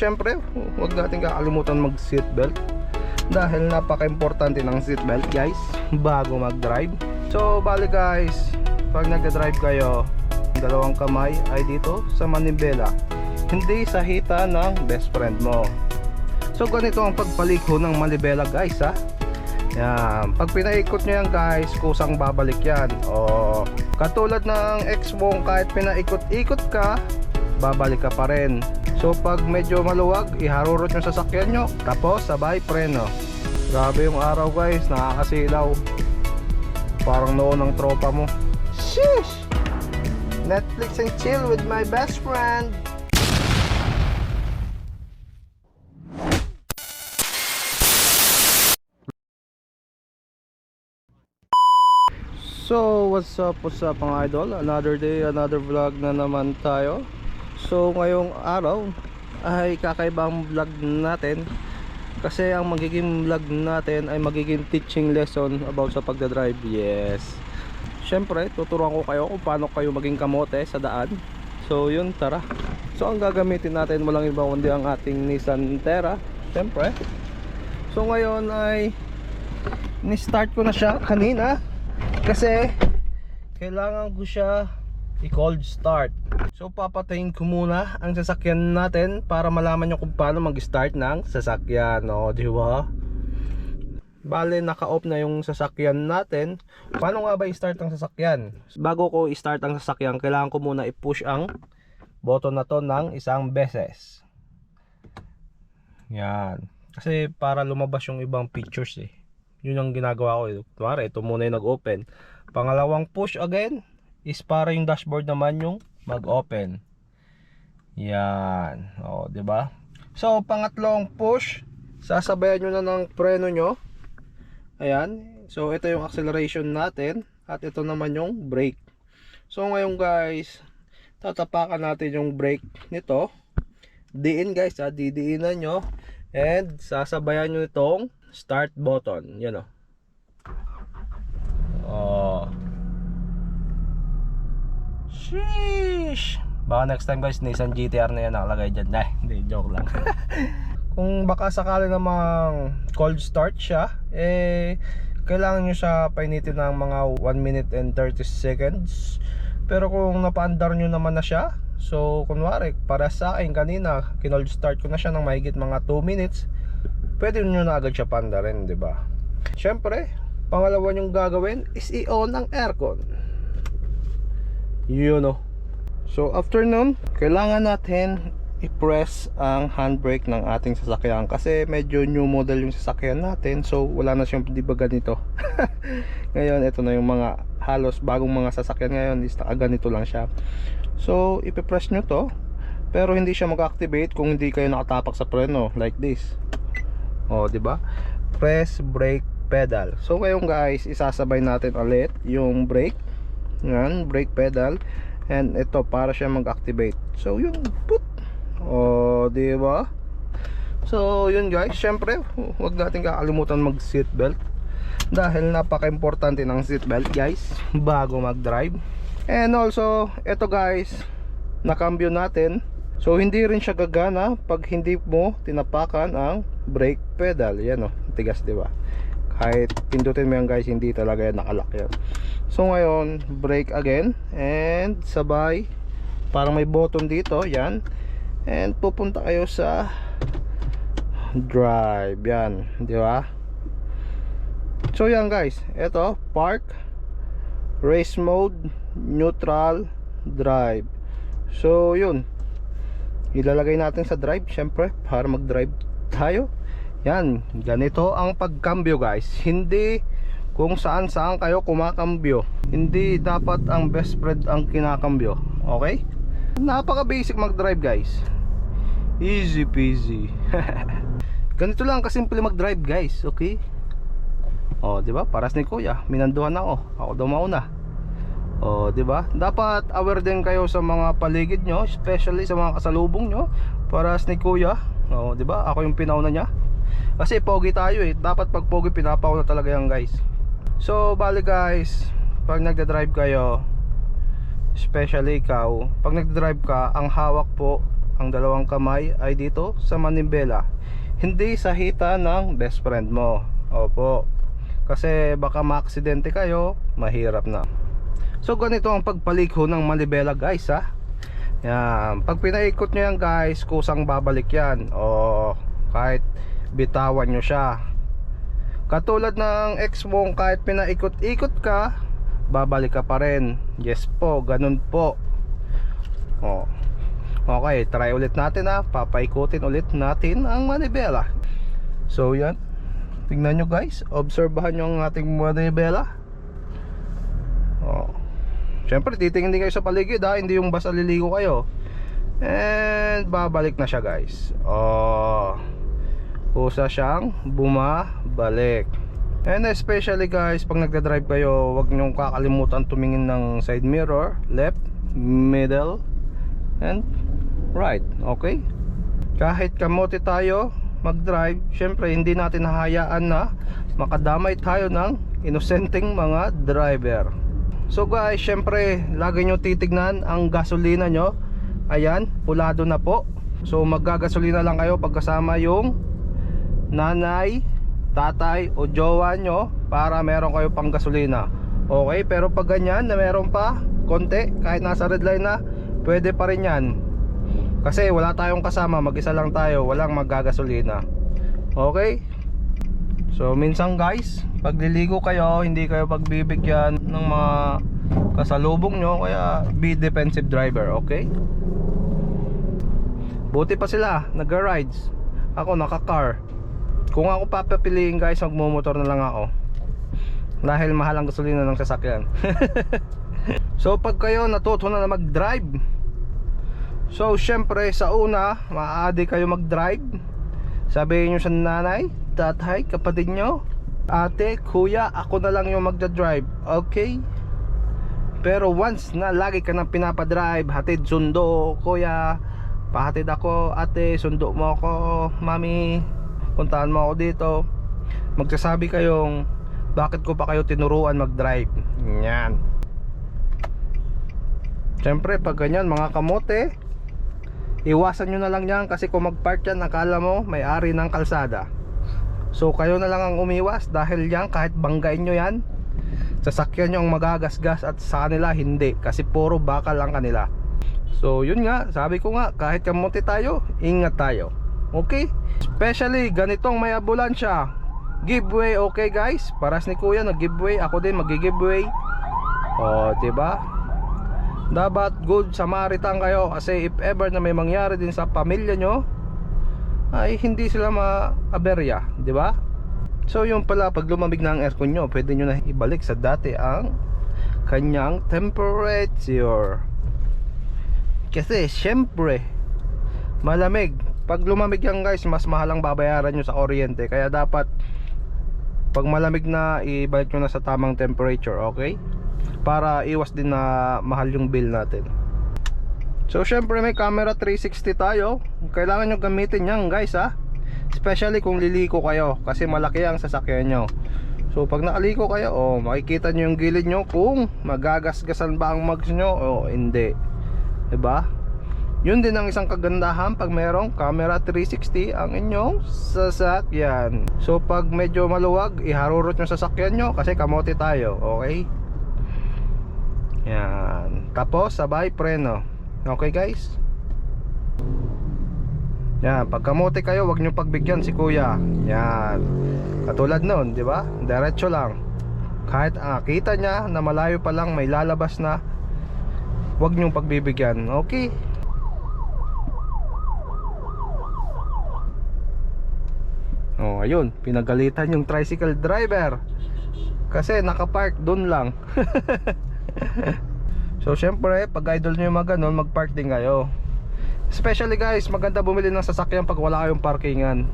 syempre, huwag natin kakalimutan mag seatbelt. Dahil napaka-importante ng seatbelt guys, bago mag-drive. So, bali guys, pag nagda-drive kayo, dalawang kamay ay dito sa manibela, hindi sa hita ng best friend mo. So, ganito ang pagpaliko ng manibela guys ha. Yan, pag pinaikot nyo yan guys, kusang babalik yan. O katulad ng ex mo, kahit pinaikot-ikot ka, babalik ka pa rin. So pag medyo maluwag, iharurot nyo sa sasakyan nyo, tapos sabay preno. Grabe yung araw guys, nakakasilaw. Parang noon ng tropa mo. Sheesh! Netflix and chill with my best friend. So what's up mga idol, another day, another vlog na naman tayo. So ngayong araw ay kakaibang vlog natin, kasi ang magiging vlog natin ay magiging teaching lesson about sa pagdadrive. Yes, syempre tuturuan ko kayo kung paano kayo maging kamote sa daan. So yun, tara. So ang gagamitin natin walang iba kundi ang ating Nissan Terra, syempre. So ngayon ay ni-start ko na siya kanina, kasi kailangan ko siya i-cold start. So papatayin ko muna ang sasakyan natin para malaman nyo kung paano mag-start ng sasakyan, o di ba? Bale, naka-off na yung sasakyan natin. Paano nga ba i-start ang sasakyan? Bago ko i-start ang sasakyan, kailangan ko muna i-push ang button na to ng isang beses. Yan, kasi para lumabas yung ibang pictures eh. Yun ang ginagawa ko. Kunwari, ito muna yung nag-open. Pangalawang push again is para yung dashboard naman yung mag-open. Yan. O, diba? So, pangatlong push, sasabayan nyo na ng preno nyo. Ayan. So, ito yung acceleration natin. At ito naman yung brake. So, ngayon guys, tatapakan natin yung brake nito. Diin guys ha. Didiinan nyo. And, sasabayan nyo itong start button. Yan o. Oh. Sheesh. Baka next time guys, Nissan GTR na yan nakalagay dyan. Hindi, joke lang. Kung baka sakali namang cold start siya, kailangan nyo siya painitin ng mga 1 minute and 30 seconds. Pero kung napaandar nyo naman na siya, so kunwari, para sa akin kanina, kinold start ko na siya ng mahigit mga 2 minutes, pwede nyo na agad siya pandarin, diba? Syempre, pangalawa nyong gagawin is i-on ang aircon. Yun o. So after nun, kailangan natin i-press ang handbrake ng ating sasakyan, kasi medyo new model yung sasakyan natin. So wala na siyang diba ganito. Ngayon, ito na yung mga halos bagong mga sasakyan ngayon is ganito lang siya. So ipipress nyo to, pero hindi siya mag-activate kung hindi kayo nakatapak sa preno like this. O, diba? Press brake pedal. So ngayon guys, isasabay natin ulit yung brake. Yan, brake pedal. And ito para siya mag-activate. So yun, put. O, diba? So yun guys, syempre huwag natin kakalimutan mag seatbelt. Dahil napaka-importante ng seatbelt guys, bago mag-drive. And also, ito guys, nakambyo natin. So hindi rin siya gagana pag hindi mo tinapakan ang brake pedal. Yan o, tigas diba? Kahit pindutin mo yan guys, hindi talaga yan nakalock yan. So ngayon, brake again. And sabay, parang may button dito. Yan. And pupunta kayo sa drive. Yan, diba? So yan guys, ito, park, race mode, neutral, drive. So yun, ilalagay natin sa drive syempre para mag-drive tayo. Yan, ganito ang pagkambyo guys. Hindi kung saan kayo kumakambyo. Hindi dapat ang best friend ang kinakambyo. Okay? Napaka basic mag-drive guys. Easy peasy. Ganito lang kasimple mag-drive guys. Okay? O, diba? Paras ni kuya, minanduhan ako. Ako daw mauna. O, diba? Dapat aware din kayo sa mga paligid nyo, especially sa mga kasalubong nyo. Paras ni kuya. O, diba? Ako yung pinauna niya. Kasi pogi tayo eh. Dapat pag pogi, pinapauna talaga yan guys. So, bali guys, pag nagda-drive kayo, especially ikaw, pag nagda-drive ka, ang hawak po ang dalawang kamay ay dito sa manibela, hindi sa hita ng best friend mo. Opo, kasi baka maaksidente kayo, mahirap na. So ganito ang pagpalikho ng manibela guys ha. Yan, pag pinaikot nyo yan guys, kusang babalik yan, o kahit bitawan nyo siya. Katulad ng ex mo, kahit pinaikot-ikot ka, babalik ka pa rin. Yes po, ganun po. Oh. Okay, try ulit natin ha. Papaikutin ulit natin ang manibela. So yan, tingnan nyo guys, obserbahan nyo ang ating manibela. Oh. Siyempre titingin din kayo sa paligid ha, hindi yung basta liligo kayo. And babalik na siya guys. Oh, kusa siyang bumabalik. And especially guys, pag nagdadrive kayo, huwag nyong kakalimutan tumingin ng side mirror, left, middle, and right. Okay? Kahit kamote tayo mag-drive, syempre hindi natin hahayaan na makadamay tayo ng inosenteng mga driver. So guys, syempre lagi nyo titignan ang gasolina nyo. Ayan, pulado na po. So maggagasolina lang kayo pagkasama yung nanay, tatay o jowa nyo para meron kayo pang gasolina. Okay, pero pag ganyan na meron pa konti, kahit nasa red line na, pwede pa rin yan. Kasi wala tayong kasama, mag-isa lang tayo, walang maggagasolina. Okay? So minsan guys, pagliligo kayo, hindi kayo pagbibigyan ng mga kasalubong nyo, kaya be defensive driver, okay? Buti pa sila, nag-rides. Ako naka-car. Kung ako papapiliin guys, magmumotor na lang ako. Dahil mahal ang gasolina ng sasakyan. So pag kayo natuto na mag-drive, so syempre sa una, maaadi kayo mag-drive. Sabihin nyo sa nanay, tatay, kapatid nyo, ate, kuya, ako na lang yung magdadrive. Okay? Pero once na lagi ka nang pinapadrive, hatid, sundo, kuya, pahatid ako, ate, sundo mo ako, mami, puntahan mo ako dito, magsasabi kayong, bakit ko pa kayo tinuruan mag-drive? Yan. Siyempre pag ganyan mga kamote, iwasan nyo na lang yan, kasi kung mag-park yan, akala mo may-ari ng kalsada. So kayo na lang ang umiwas, dahil yan kahit banggain nyo yan, sasakyan nyo ang magagasgas, at sa kanila hindi, kasi puro bakal lang kanila. So yun nga, sabi ko nga, kahit kamote tayo, ingat tayo. Okay? Especially ganitong may ambulansya, giveaway. Okay guys, paras ni kuya nag-giveaway, ako din mag-giveaway. O diba, dapat good Samaritan kayo, kasi if ever na may mangyari din sa pamilya nyo, ay hindi sila ma-aberya, diba? So yung pala, pag lumamig na ang aircon nyo, pwede nyo na ibalik sa dati ang kanyang temperature. Kasi syempre malamig. Pag lumamig yan guys, mas mahal ang babayaran nyo sa kuryente. Kaya dapat pag malamig na, ibalik nyo na sa tamang temperature. Okay? Para iwas din na mahal yung bill natin. So syempre may camera 360 tayo. Kailangan nyo gamitin yan guys ha. Especially kung liliko kayo, kasi malaki ang sasakyan nyo. So pag nakaliko kayo, makikita nyo yung gilid nyo kung magagasgasan ba ang mags nyo o hindi. Diba? Yun din ang isang kagandahan pag mayroong camera 360 ang inyong sasakyan. So pag medyo maluwag, iharurot yung sasakyan nyo, kasi kamote tayo. Okay? Yan. Tapos sabay preno. Okay guys? Yan, pag kamote kayo, wag nyo pagbigyan si kuya. Yan. Katulad nun, di ba? Diretso lang. Kahit kita niya na malayo pa lang may lalabas na, wag nyo pagbibigyan. Okay? Oh, ayun, pinagalitan yung tricycle driver kasi nakapark dun lang. So syempre, pag idol nyo yung mga ganun, magpark din kayo. Especially guys, maganda bumili ng sasakyan pag wala kayong parkingan,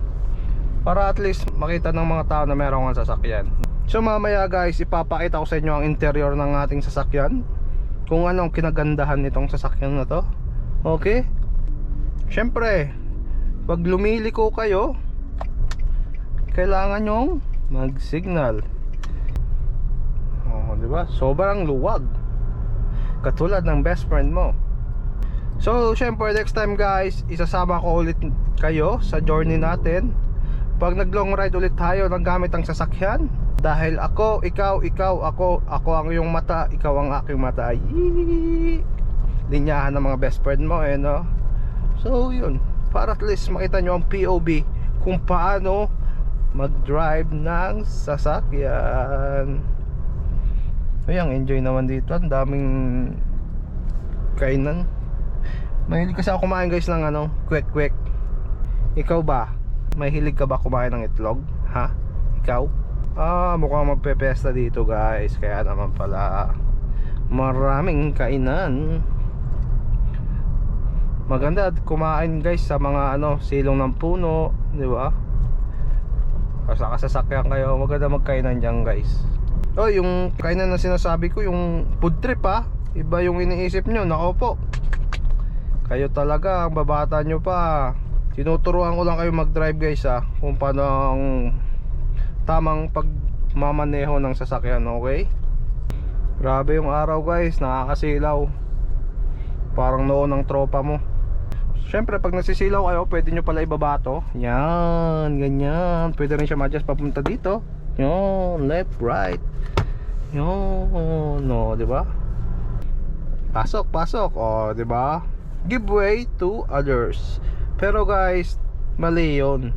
para at least makita ng mga tao na meron kang sasakyan. So mamaya guys, ipapakita ko sa inyo ang interior ng ating sasakyan, kung anong kinagandahan nitong sasakyan na to. Okay? Syempre, pag lumiliko kayo, kailangan nyong mag-signal. Diba? Sobrang luwag, katulad ng best friend mo. So syempre next time guys, isasama ko ulit kayo sa journey natin pag nag long ride ulit tayo ng gamit ang sasakyan. Dahil ako, ikaw, ako ang iyong mata, ikaw ang aking mata. Yee! Linyahan ng mga best friend mo no? So yun, para at least makita nyo ang POV kung paano mag-drive ng sasakyan. Ayan, enjoy naman dito. Ang daming kainan. Mahilig kasi ako kumain guys ng kwek-kwek. Ikaw ba? Mahilig ka ba kumain ng itlog? Ha? Ikaw? Mukhang magpepesta dito guys. Kaya naman pala maraming kainan. Maganda kumain guys sa mga silong ng puno, di ba? Kasi kasasakyan kayo, maganda magkainan dyan guys. Yung kainan na sinasabi ko, yung food trip iba yung iniisip nyo. Nako po, kayo talaga, ang babata nyo pa. Tinuturuan ko lang kayo mag-drive guys kung paano ang tamang pagmamaneho ng sasakyan, okay? Grabe yung araw guys, nakakasilaw. Parang noon ng tropa mo. Siyempre pag nasisilaw kayo, pwede nyo pala ibaba to. Yan, ganyan. Pwede rin siya ma-adjust papunta dito. Yan, left, right. Yan, no, diba? Pasok, diba? Give way to others. Pero guys, mali yun.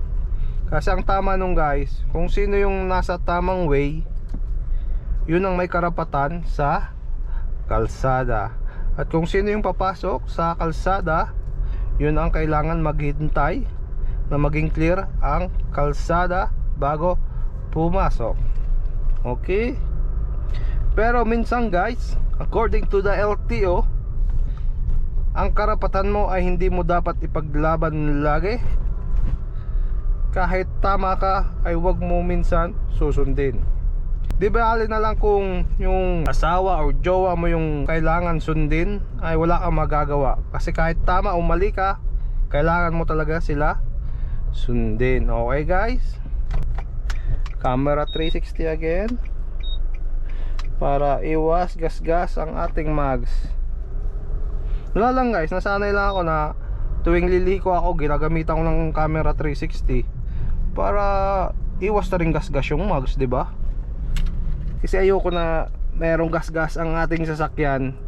Kasi ang tama nung guys, kung sino yung nasa tamang way, yun ang may karapatan sa kalsada. At kung sino yung papasok sa kalsada, yun ang kailangan maghintay na maging clear ang kalsada bago pumasok. Okay? Pero minsan guys, according to the LTO, ang karapatan mo ay hindi mo dapat ipaglaban lagi. Kahit tama ka, ay wag mo minsan susundin. Di ba alin na lang kung yung asawa o jowa mo yung kailangan sundin, ay wala kang magagawa. Kasi kahit tama o mali ka, kailangan mo talaga sila sundin. Okay guys? Camera 360 again, para iwas gasgas ang ating mags. Wala lang guys, nasanay lang ako na tuwing liliko ako, ginagamitan ko ng camera 360 para iwas na rin gasgas yung mags, di ba? Kasi ayoko na merong gasgas ang ating sasakyan.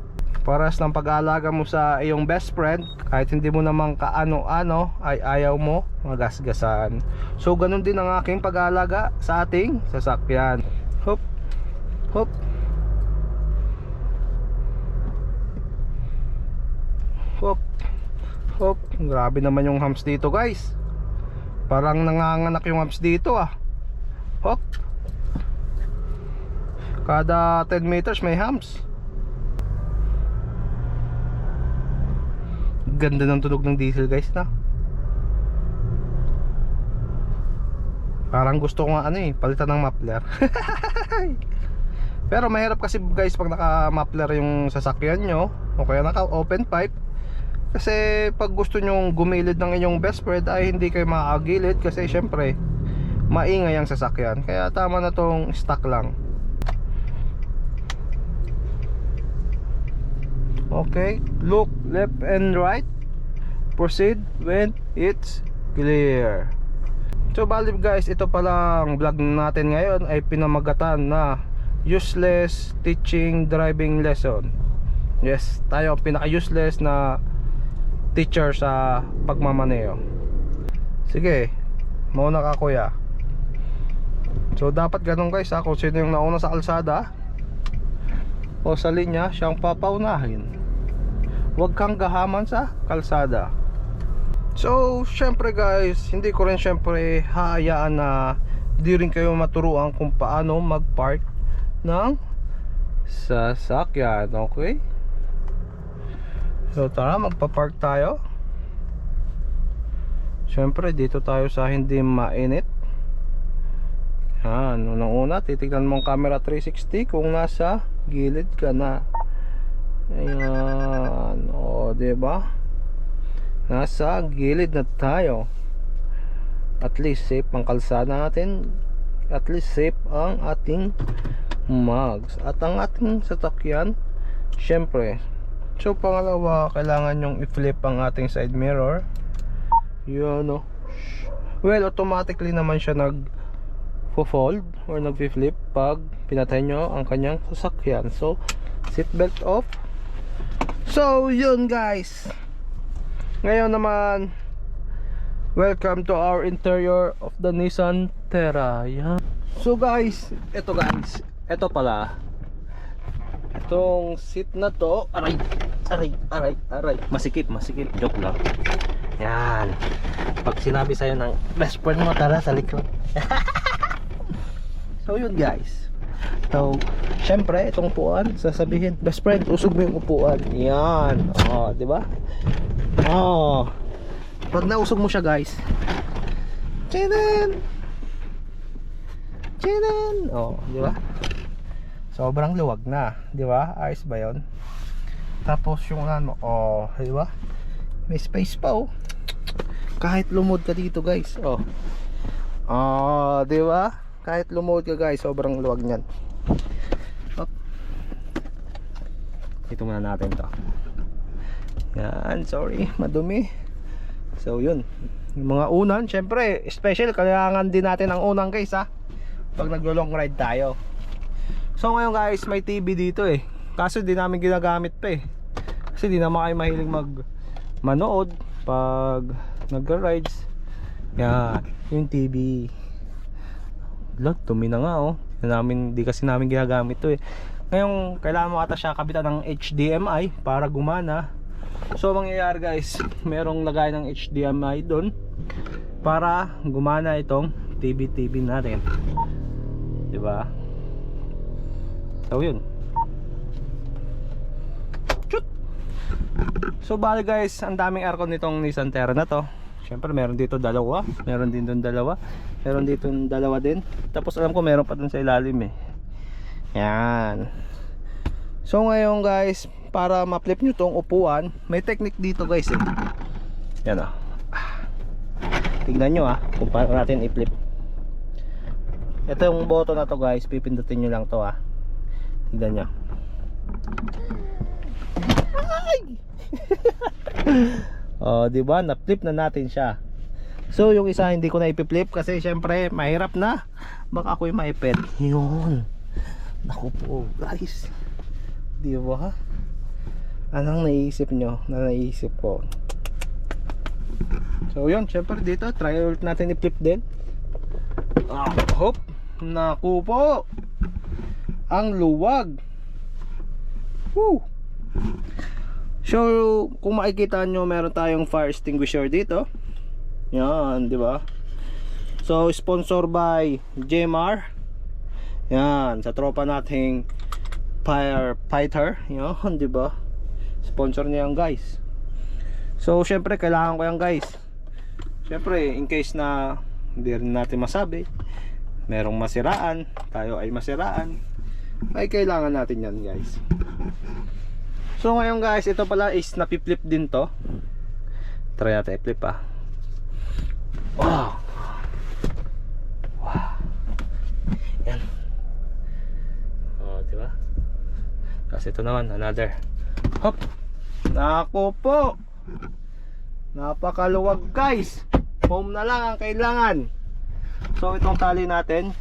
Paras ng pag-aalaga mo sa iyong best friend, kahit hindi mo naman kaano-ano, ay ayaw mo magasgasan. So ganun din ang aking pag-aalaga sa ating sasakyan. Hop, hop, hop, hop. Grabe naman yung humps dito guys. Parang nanganganak yung humps dito Hop. Kada 10 meters may humps. Ganda ng tunog ng diesel guys na. Parang gusto ko nga palitan ng muffler. Pero mahirap kasi guys pag naka muffler yung sasakyan nyo, o kaya naka open pipe. Kasi pag gusto nyong gumilid ng inyong best friend, ay hindi kayo makakagilid. Kasi syempre maingay ang sasakyan. Kaya tama na tong stock lang. Okay, look left and right. Proceed when it's clear. So bali guys, ito palang vlog natin ngayon ay pinamagatan na useless teaching driving lesson. Yes, tayo pinaka useless na teacher sa pagmamaneho. Sige, mauna ka kuya. So dapat ganun guys kung sino yung nauna sa kalsada o sa linya, siyang papaunahin. Huwag kang gahaman sa kalsada. So syempre guys, hindi ko rin syempre haayaan na di rin kayo maturuan kung paano mag-park ng sasakyan. Okay? So tara, magpa-park tayo. Syempre dito tayo sa hindi mainit. Yan, unang-una titignan mo ang camera 360 kung nasa gilid ka na. Ayan, o diba? Nasa gilid na tayo. At least safe ang kalsada natin. At least safe ang ating mags. At ang ating sasakyan, syempre So pangalawa, kailangan yung i-flip ang ating side mirror. Yun, no. Well, automatically naman siya nag-fold or nag-flip pag pinatay nyo ang kanyang sasakyan. So, seatbelt off. So, yun guys. Ngayon naman, welcome to our interior of the Nissan Terra. Yan. So guys, ito pala. Itong seat na to, aray, masikip, joke lang. Yan. Pag sinabi sa'yo ng best friend mo, tara sa likod. So yun guys. So, syempre, itong upuan, sasabihin, best friend, usog mo yung upuan. Yan. Oh, di ba? Oh. Pag nausog mo siya guys, Chinen! Oh, di ba? Sobrang luwag na, di ba? Ayos ba 'yon? Tapos yung ano, oh, di ba? May space pa oh. Kahit lumod ka dito, guys. Oh. Oh, di ba? Kahit lumod ka, guys, sobrang luwag niyan. Hop. Ito muna natin 'to. Yan, sorry, madumi. So, yun. Yung mga unan, syempre, special, kailangan din natin ang unang, guys, ha. Pag naglo-long ride tayo. So ngayon guys, may TV dito eh. Kaso di namin ginagamit pa eh. Kasi di naman kayo mahilig manood pag nag-rides. Yan, yung TV. Lag, tumi na nga oh. Di kasi namin ginagamit to eh. Ngayon, kailangan mo ata siya kabitan ng HDMI para gumana. So mangyayari guys, merong lagay ng HDMI doon para gumana itong TV natin. Diba? So yun. Shoot! So bali guys, ang daming aircon nitong Nissan Terra na to. Syempre meron dito dalawa, meron din doon dalawa, meron dito dalawa din. Tapos alam ko meron pa doon sa ilalim eh. Yan. So ngayon guys, para ma-flip nyo tong upuan, may technique dito guys eh. Yan oh. Tignan nyo kung paano natin i-flip. Ito yung button na to guys, pipindutin nyo lang to tignan nyo. Ay! Oh, diba? Na-flip na natin siya. So, yung isa hindi ko na ipiflip kasi syempre mahirap na. Baka ako'y maipet. Yun. Naku po, guys. Diba? Anong naisip nyo? Na naisip ko. So, yun. Syempre dito, try ulit natin i-flip din. Hop. Naku po. Ang luwag. Woo. So kung makikita nyo, meron tayong fire extinguisher dito. Yan, di ba? So sponsor by JMR. Yan, sa tropa nating firefighter. Yan, di ba? Sponsor niya yan guys. So syempre kailangan ko yan guys. Syempre in case na hindi rin natin masabi, merong masiraan, tayo ay masiraan, ay kailangan natin yan guys. So ngayon guys, ito pala is napi-flip din to. Try natin i-flip Wow. Wow. Yan. Oh, diba? Kasi ito naman, another. Hop. Naku po. Napakaluwag guys. Foam na lang ang kailangan. So itong tali natin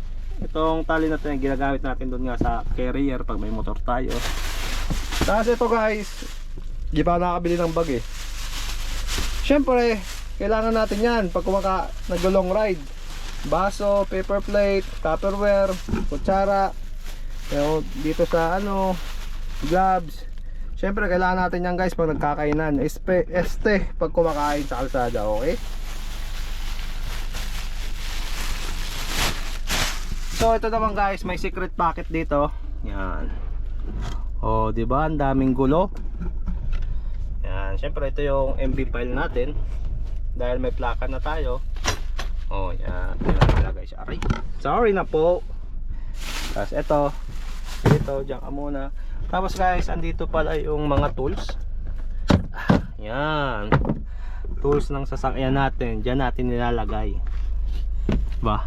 ginagamit natin doon nga sa carrier pag may motor tayo. Tapos ito guys, di pa nakabili ng bag eh. Syempre kailangan natin yan pag nag-long ride. Baso, paper plate, tupperware, kutsara, dito sa gloves. Syempre kailangan natin yan guys pag nagkakainan. Pag kumakain sa kalsada, okay? So ito naman guys, may secret pocket dito. Yan. Oh, di ba? Ang daming gulo. Yan, syempre ito yung MB file natin. Dahil may plaka na tayo. Oh, yan. Nilagay siya. Aray. Sorry na po. Tapos ito. Dito, diyan ka muna. Tapos guys, andito pala yung mga tools. Yan. Tools ng sasakyan natin. Diyan natin nilalagay. Ba?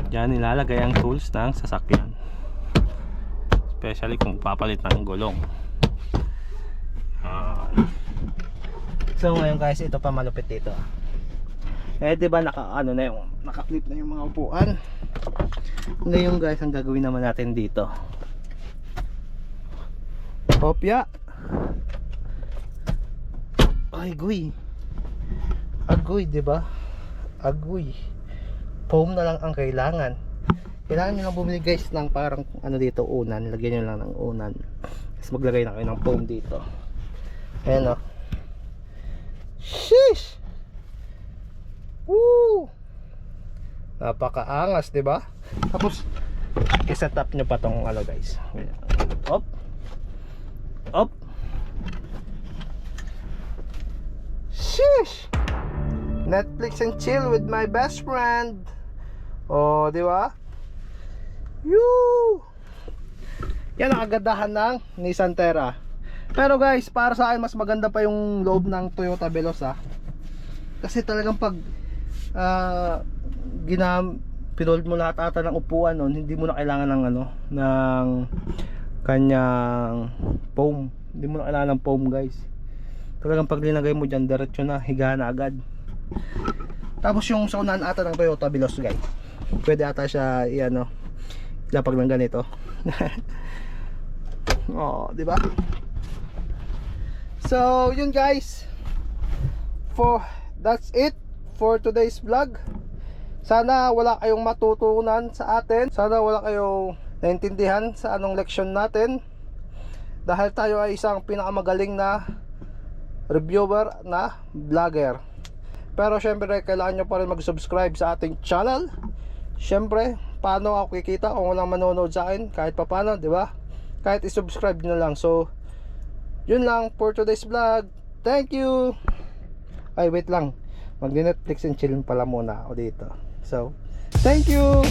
Diyan nilalagay ang tools ng sasakyan. Especially kung papalit ng gulong. So ngayon guys, ito pa malupit dito. Eh di ba naka-ano na yung naka-clip na yung mga upuan. Ngayon guys, ang gagawin naman natin dito. Kopya. Ay guy. Agoy, di ba? Agoy. Foam na lang ang kailangan. Kailangan nyo lang bumili guys ng parang ano dito, unan. Lagyan nyo lang ng unan. Tapos maglagay na kayo ng foam dito. Ayan o. Sheesh! Woo! Napakaangas, di ba? Tapos i-set up nyo pa tong ano guys. Up. Up. Sheesh! Netflix and chill with my best friend. Oh, di ba? Yoo! Yan ang kagandahan ng Nissan Terra. Pero guys, para sa akin mas maganda pa yung loob ng Toyota Veloz kasi talagang pag pinold mo lahat ata ng upuan nun, hindi mo na kailangan ng ano, ng kanyang foam. Hindi mo na kailangan ng foam guys. Talagang pag linagay mo dyan, diretso na, higa na agad. Tapos yung sa unahan ata ng Toyota Veloz guys, pwede ata siya i-ano, lapag ng ganito. Oh, di ba? So, yun guys. That's it for today's vlog. Sana wala kayong matutunan sa atin. Sana wala kayong naintindihan sa anong leksyon natin. Dahil tayo ay isang pinakamagaling na reviewer na vlogger. Pero syempre kailangan nyo pa rin mag-subscribe sa ating channel. Syempre, paano ako kikita kung walang manonood sa akin? Kahit pa paano, di ba? Kahit i-subscribe nyo lang. So, yun lang for today's vlog. Thank you. Ay, wait lang. Mag-Netflix and chill pala muna ako dito. So, thank you.